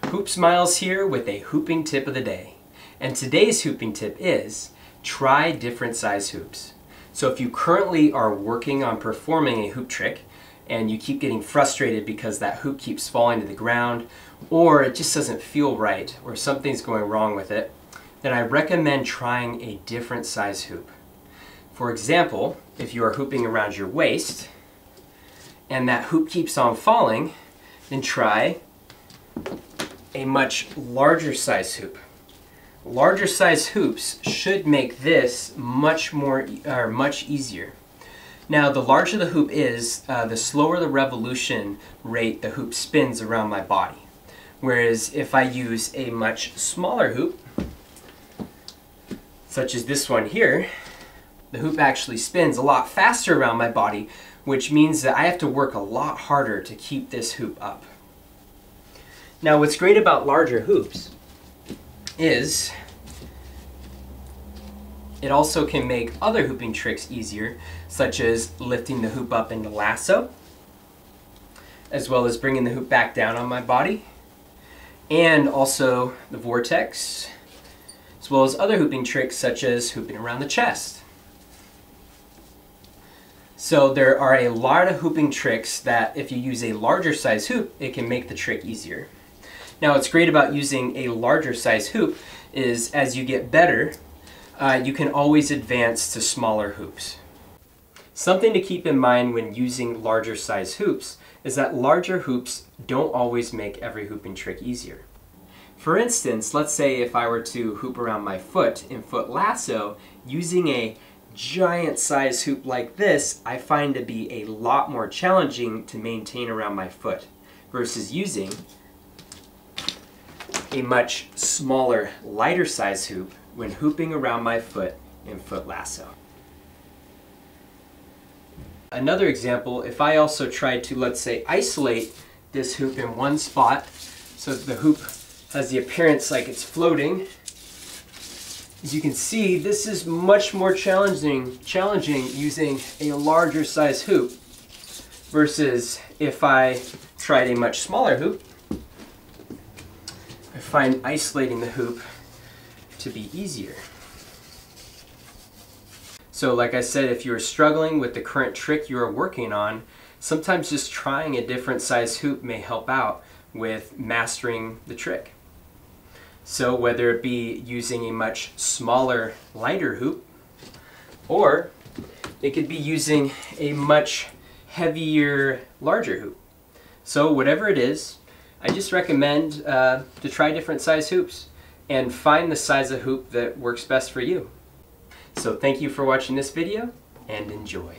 Hoopsmiles here with a hooping tip of the day. And today's hooping tip is try different size hoops. So if you currently are working on performing a hoop trick and you keep getting frustrated because that hoop keeps falling to the ground, or it just doesn't feel right, or something's going wrong with it, then I recommend trying a different size hoop. For example, if you are hooping around your waist and that hoop keeps on falling, then try a much larger size hoop. Larger size hoops should make this much easier. Now, the larger the hoop is, the slower the revolution rate the hoop spins around my body. Whereas if I use a much smaller hoop, such as this one here, the hoop actually spins a lot faster around my body, which means that I have to work a lot harder to keep this hoop up. Now, what's great about larger hoops is it also can make other hooping tricks easier, such as lifting the hoop up into lasso, as well as bringing the hoop back down on my body, and also the vortex, as well as other hooping tricks such as hooping around the chest. So there are a lot of hooping tricks that if you use a larger size hoop, it can make the trick easier. Now, what's great about using a larger size hoop is as you get better, you can always advance to smaller hoops. Something to keep in mind when using larger size hoops is that larger hoops don't always make every hooping trick easier. For instance, let's say if I were to hoop around my foot in foot lasso, using a giant size hoop like this, I find to be a lot more challenging to maintain around my foot versus using a much smaller, lighter size hoop when hooping around my foot in foot lasso. Another example, if I also tried to, let's say, isolate this hoop in one spot so that the hoop has the appearance like it's floating, as you can see, this is much more challenging using a larger size hoop versus if I tried a much smaller hoop. I find isolating the hoop to be easier. So like I said, if you're struggling with the current trick you are working on, sometimes just trying a different size hoop may help out with mastering the trick. So whether it be using a much smaller, lighter hoop, or it could be using a much heavier, larger hoop. So whatever it is, I just recommend to try different size hoops and find the size of hoop that works best for you. So thank you for watching this video and enjoy.